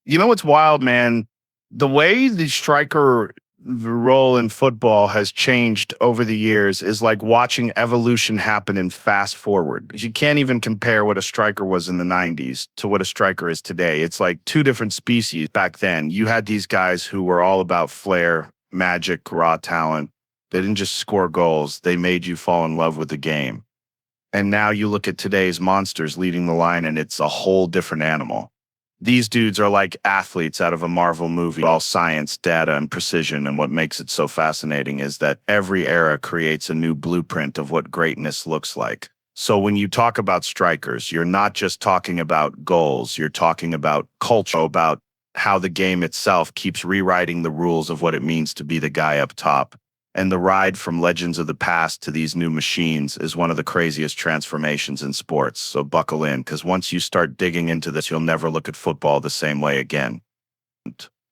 You know what's wild, man? The way the striker role in football has changed over the years is like watching evolution happen in fast forward. You can't even compare what a striker was in the 90s to what a striker is today. It's like two different species. Back then, you had these guys who were all about flair, magic, raw talent. They didn't just score goals, they made you fall in love with the game. And now you look at today's monsters leading the line, and it's a whole different animal. These dudes are like athletes out of a Marvel movie, all science, data, and precision. And what makes it so fascinating is that every era creates a new blueprint of what greatness looks like. So when you talk about strikers, you're not just talking about goals, you're talking about culture, about how the game itself keeps rewriting the rules of what it means to be the guy up top. And the ride from legends of the past to these new machines is one of the craziest transformations in sports. So buckle in, because once you start digging into this, you'll never look at football the same way again.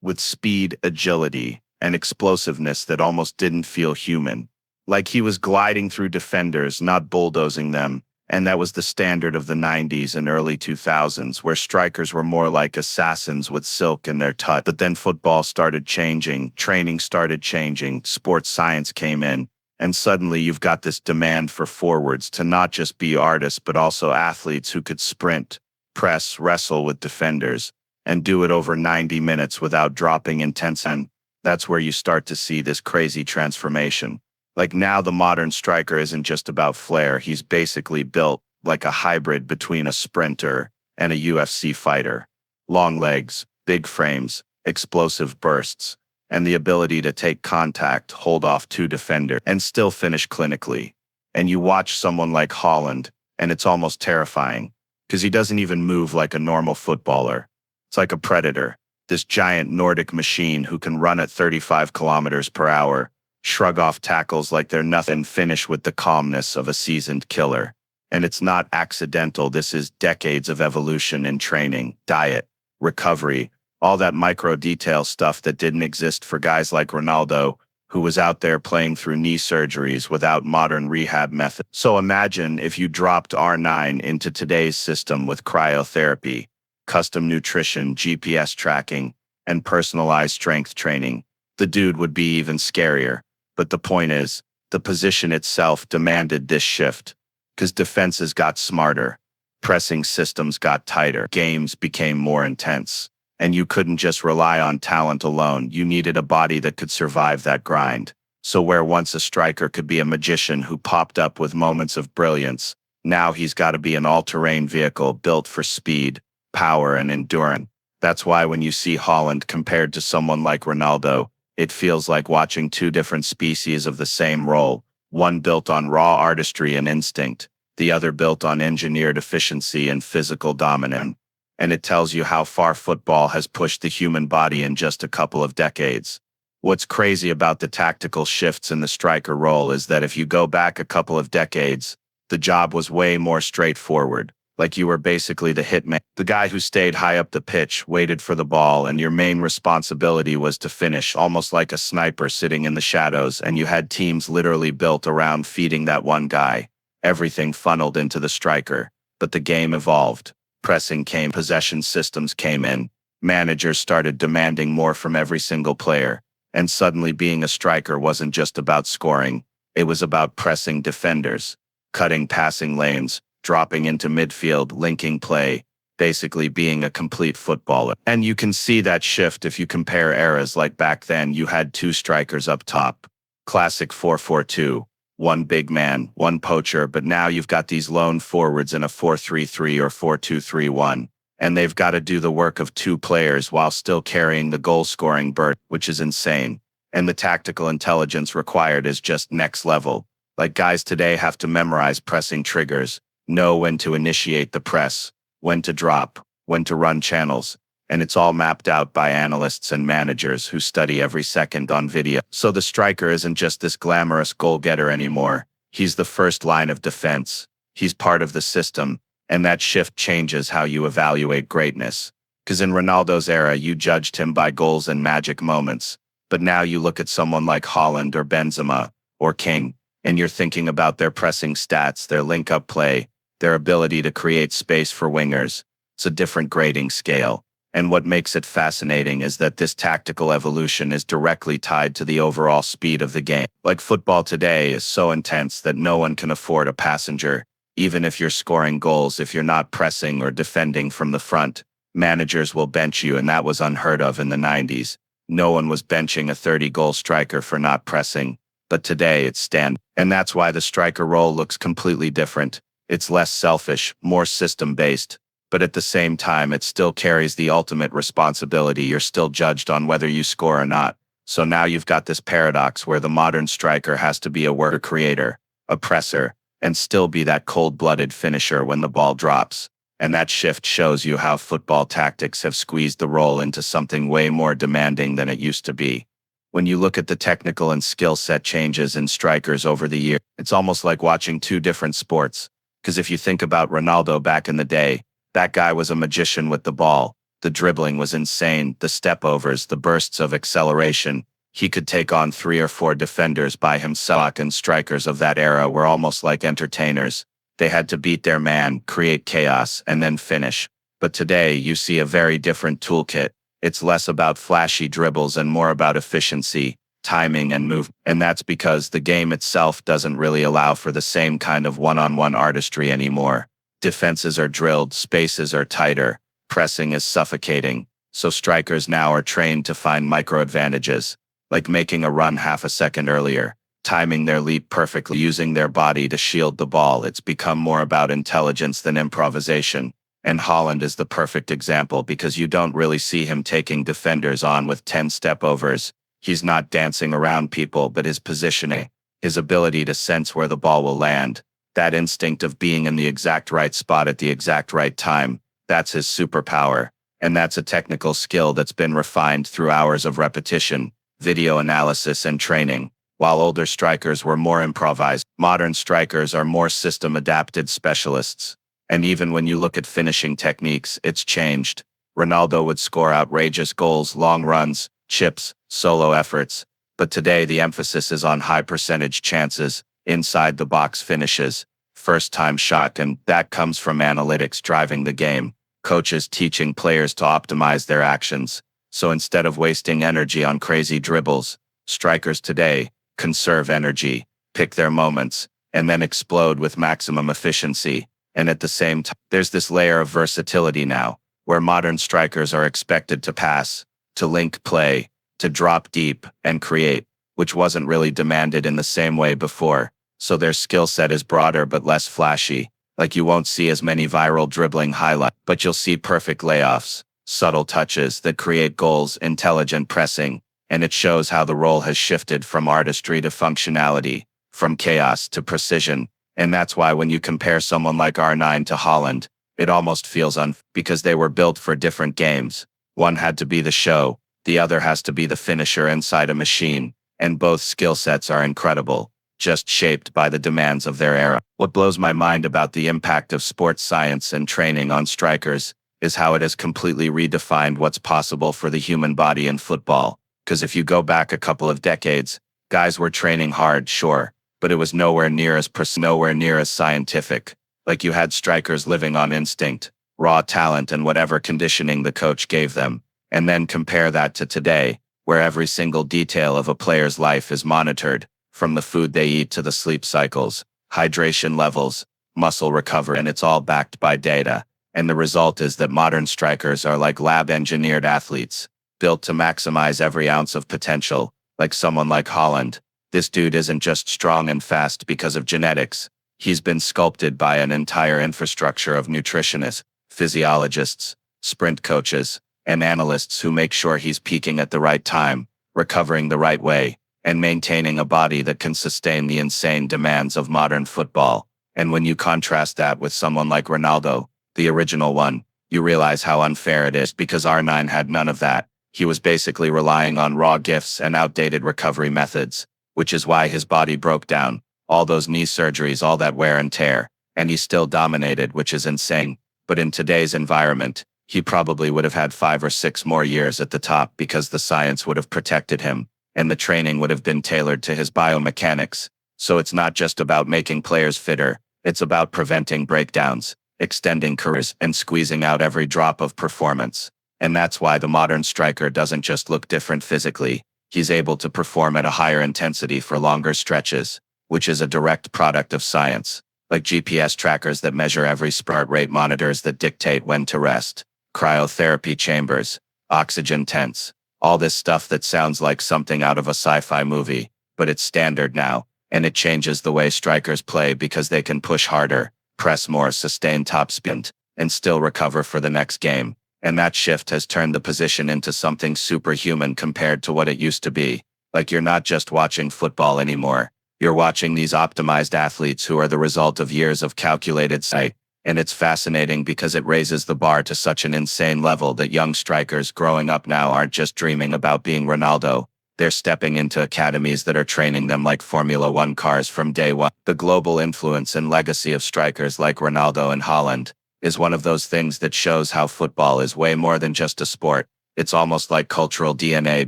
With speed, agility, and explosiveness that almost didn't feel human. Like he was gliding through defenders, not bulldozing them. And that was the standard of the 90s and early 2000s, where strikers were more like assassins with silk in their touch. But then football started changing, training started changing, sports science came in, and suddenly you've got this demand for forwards to not just be artists, but also athletes who could sprint, press, wrestle with defenders, and do it over 90 minutes without dropping intensity. And that's where you start to see this crazy transformation. Like now the modern striker isn't just about flair. He's basically built like a hybrid between a sprinter and a UFC fighter. Long legs, big frames, explosive bursts, and the ability to take contact, hold off two defenders, and still finish clinically. And you watch someone like Haaland, and it's almost terrifying, because he doesn't even move like a normal footballer. It's like a predator, this giant Nordic machine who can run at 35 kilometers per hour, shrug off tackles like they're nothing, finish with the calmness of a seasoned killer. And it's not accidental. This is decades of evolution in training, diet, recovery, all that micro detail stuff that didn't exist for guys like Ronaldo, who was out there playing through knee surgeries without modern rehab methods. So imagine if you dropped R9 into today's system with cryotherapy, custom nutrition, GPS tracking, and personalized strength training. The dude would be even scarier. But the point is, the position itself demanded this shift, because defenses got smarter, pressing systems got tighter, games became more intense, and you couldn't just rely on talent alone. You needed a body that could survive that grind. So where once a striker could be a magician who popped up with moments of brilliance, now he's got to be an all-terrain vehicle built for speed, power, and endurance. That's why when you see Haaland compared to someone like Ronaldo, it feels like watching two different species of the same role, one built on raw artistry and instinct, the other built on engineered efficiency and physical dominance. And it tells you how far football has pushed the human body in just a couple of decades. What's crazy about the tactical shifts in the striker role is that if you go back a couple of decades, the job was way more straightforward. Like you were basically the hitman, the guy who stayed high up the pitch, waited for the ball, and your main responsibility was to finish, almost like a sniper sitting in the shadows, and you had teams literally built around feeding that one guy. Everything funneled into the striker. But the game evolved. Pressing came, possession systems came in. Managers started demanding more from every single player. And suddenly being a striker wasn't just about scoring. It was about pressing defenders, cutting passing lanes, dropping into midfield, linking play, basically being a complete footballer. And you can see that shift if you compare eras. Like back then, you had two strikers up top. Classic 4-4-2, one big man, one poacher, but now you've got these lone forwards in a 4-3-3 or 4-2-3-1. And they've got to do the work of two players while still carrying the goal-scoring burden, which is insane. And the tactical intelligence required is just next level. Like guys today have to memorize pressing triggers, know when to initiate the press, when to drop, when to run channels, and it's all mapped out by analysts and managers who study every second on video. So the striker isn't just this glamorous goal-getter anymore. He's the first line of defense. He's part of the system, and that shift changes how you evaluate greatness. Because in Ronaldo's era, you judged him by goals and magic moments, but now you look at someone like Haaland or Benzema or King, and you're thinking about their pressing stats, their link-up play, their ability to create space for wingers. It's a different grading scale. And what makes it fascinating is that this tactical evolution is directly tied to the overall speed of the game. Like football today is so intense that no one can afford a passenger, even if you're scoring goals. If you're not pressing or defending from the front, managers will bench you, and that was unheard of in the 90s. No one was benching a 30-goal striker for not pressing, but today it's standard. And that's why the striker role looks completely different. It's less selfish, more system-based, but at the same time, it still carries the ultimate responsibility. You're still judged on whether you score or not. So now you've got this paradox where the modern striker has to be a worker creator, a presser, and still be that cold-blooded finisher when the ball drops. And that shift shows you how football tactics have squeezed the role into something way more demanding than it used to be. When you look at the technical and skill set changes in strikers over the years, it's almost like watching two different sports. Because if you think about Ronaldo back in the day, that guy was a magician with the ball. The dribbling was insane, the step-overs, the bursts of acceleration. He could take on 3 or 4 defenders by himself, and strikers of that era were almost like entertainers. They had to beat their man, create chaos, and then finish. But today, you see a very different toolkit. It's less about flashy dribbles and more about efficiency, timing, and movement. And that's because the game itself doesn't really allow for the same kind of one-on-one artistry anymore. Defenses are drilled, spaces are tighter, pressing is suffocating. So strikers now are trained to find micro-advantages, like making a run half a second earlier, timing their leap perfectly, using their body to shield the ball. It's become more about intelligence than improvisation. And Haaland is the perfect example because you don't really see him taking defenders on with 10 step-overs. He's not dancing around people, but his positioning, his ability to sense where the ball will land, that instinct of being in the exact right spot at the exact right time, that's his superpower. And that's a technical skill that's been refined through hours of repetition, video analysis, and training. While older strikers were more improvised, modern strikers are more system-adapted specialists. And even when you look at finishing techniques, it's changed. Ronaldo would score outrageous goals, long runs, chips, solo efforts. But today the emphasis is on high-percentage chances, inside-the-box finishes, first-time shot, and that comes from analytics driving the game, coaches teaching players to optimize their actions. So instead of wasting energy on crazy dribbles, strikers today conserve energy, pick their moments, and then explode with maximum efficiency. And at the same time, there's this layer of versatility now, where modern strikers are expected to pass, to link play, to drop deep, and create, which wasn't really demanded in the same way before. So their skill set is broader but less flashy. Like you won't see as many viral dribbling highlights, but you'll see perfect layoffs, subtle touches that create goals, intelligent pressing, and it shows how the role has shifted from artistry to functionality, from chaos to precision. And that's why when you compare someone like R9 to Haaland, it almost feels because they were built for different games. One had to be the show, the other has to be the finisher inside a machine, and both skill sets are incredible, just shaped by the demands of their era. What blows my mind about the impact of sports science and training on strikers is how it has completely redefined what's possible for the human body in football. Because if you go back a couple of decades, guys were training hard, sure, but it was nowhere near as scientific. Like you had strikers living on instinct, raw talent, and whatever conditioning the coach gave them. And then compare that to today, where every single detail of a player's life is monitored, from the food they eat to the sleep cycles, hydration levels, muscle recovery, and it's all backed by data. And the result is that modern strikers are like lab-engineered athletes, built to maximize every ounce of potential. Like someone like Haaland, this dude isn't just strong and fast because of genetics. He's been sculpted by an entire infrastructure of nutritionists, physiologists, sprint coaches, and analysts who make sure he's peaking at the right time, recovering the right way, and maintaining a body that can sustain the insane demands of modern football. And when you contrast that with someone like Ronaldo, the original one, you realize how unfair it is because R9 had none of that. He was basically relying on raw gifts and outdated recovery methods, which is why his body broke down, all those knee surgeries, all that wear and tear, and he still dominated, which is insane. But in today's environment, he probably would have had 5 or 6 more years at the top because the science would have protected him, and the training would have been tailored to his biomechanics. So it's not just about making players fitter, it's about preventing breakdowns, extending careers, and squeezing out every drop of performance. And that's why the modern striker doesn't just look different physically, he's able to perform at a higher intensity for longer stretches, which is a direct product of science, like GPS trackers that measure every heart rate, monitors that dictate when to rest, cryotherapy chambers, oxygen tents, all this stuff that sounds like something out of a sci-fi movie, but it's standard now, and it changes the way strikers play because they can push harder, press more, sustain top spin, and still recover for the next game. And that shift has turned the position into something superhuman compared to what it used to be. Like you're not just watching football anymore. You're watching these optimized athletes who are the result of years of calculated sight. And it's fascinating because it raises the bar to such an insane level that young strikers growing up now aren't just dreaming about being Ronaldo. They're stepping into academies that are training them like Formula One cars from day one. The global influence and legacy of strikers like Ronaldo and Haaland is one of those things that shows how football is way more than just a sport. It's almost like cultural DNA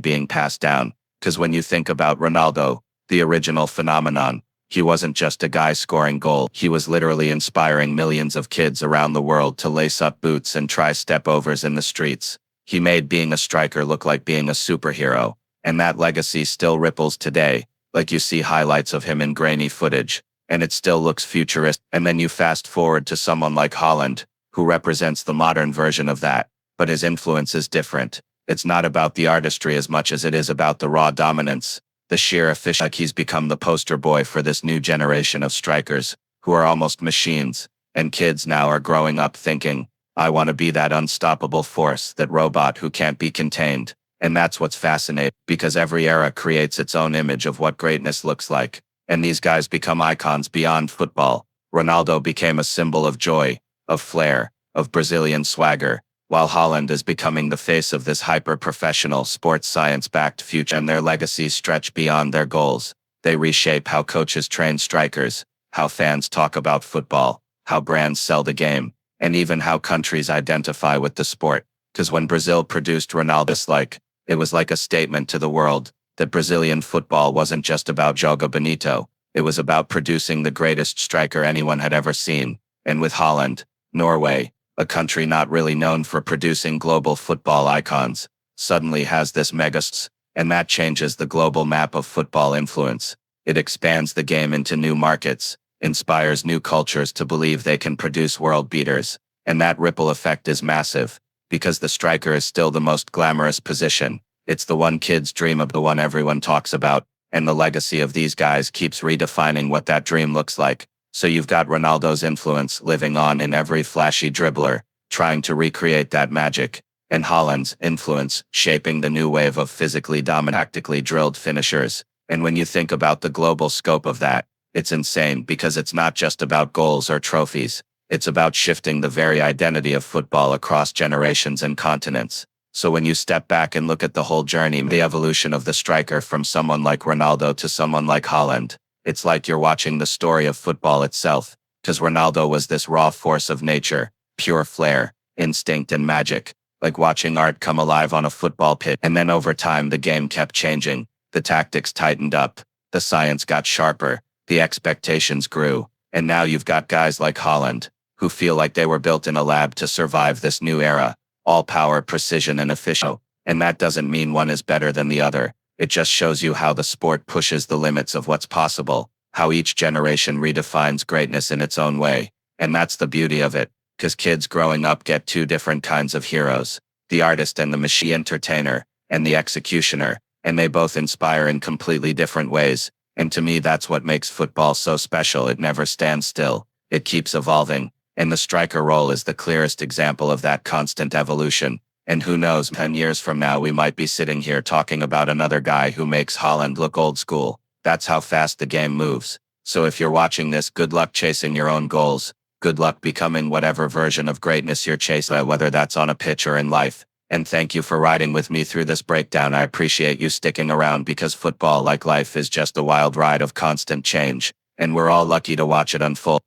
being passed down. Because when you think about Ronaldo, the original phenomenon, he wasn't just a guy scoring goals. He was literally inspiring millions of kids around the world to lace up boots and try step-overs in the streets. He made being a striker look like being a superhero. And that legacy still ripples today. Like you see highlights of him in grainy footage, and it still looks futuristic. And then you fast forward to someone like Haaland, who represents the modern version of that, but his influence is different. It's not about the artistry as much as it is about the raw dominance, the sheer efficiency. Like he's become the poster boy for this new generation of strikers, who are almost machines, and kids now are growing up thinking, I want to be that unstoppable force, that robot who can't be contained. And that's what's fascinating, because every era creates its own image of what greatness looks like. And these guys become icons beyond football. Ronaldo became a symbol of joy, of flair, of Brazilian swagger, while Haaland is becoming the face of this hyper-professional, sports science-backed future. And their legacies stretch beyond their goals. They reshape how coaches train strikers, how fans talk about football, how brands sell the game, and even how countries identify with the sport. Because when Brazil produced Ronaldo, it was like a statement to the world that Brazilian football wasn't just about Joga Bonito, it was about producing the greatest striker anyone had ever seen. And with Haaland, Norway, a country not really known for producing global football icons, suddenly has this and that changes the global map of football influence. It expands the game into new markets, inspires new cultures to believe they can produce world beaters, and that ripple effect is massive, because the striker is still the most glamorous position. It's the one kids dream of, the one everyone talks about, and the legacy of these guys keeps redefining what that dream looks like. So you've got Ronaldo's influence living on in every flashy dribbler, trying to recreate that magic, and Haaland's influence shaping the new wave of physically dominant, tactically drilled finishers. And when you think about the global scope of that, it's insane, because it's not just about goals or trophies. It's about shifting the very identity of football across generations and continents. So when you step back and look at the whole journey, the evolution of the striker from someone like Ronaldo to someone like Haaland, it's like you're watching the story of football itself, because Ronaldo was this raw force of nature, pure flair, instinct and magic, like watching art come alive on a football pitch. And then over time the game kept changing, the tactics tightened up, the science got sharper, the expectations grew, and now you've got guys like Haaland, who feel like they were built in a lab to survive this new era, all power, precision and efficiency. And that doesn't mean one is better than the other. It just shows you how the sport pushes the limits of what's possible, how each generation redefines greatness in its own way. And that's the beauty of it, because kids growing up get two different kinds of heroes, the artist and the machine, entertainer, and the executioner, and they both inspire in completely different ways. And to me, that's what makes football so special. It never stands still. It keeps evolving. And the striker role is the clearest example of that constant evolution. And who knows, 10 years from now we might be sitting here talking about another guy who makes Haaland look old school. That's how fast the game moves. So if you're watching this, good luck chasing your own goals. Good luck becoming whatever version of greatness you're chasing, whether that's on a pitch or in life. And thank you for riding with me through this breakdown. I appreciate you sticking around, because football, like life, is just a wild ride of constant change. And we're all lucky to watch it unfold.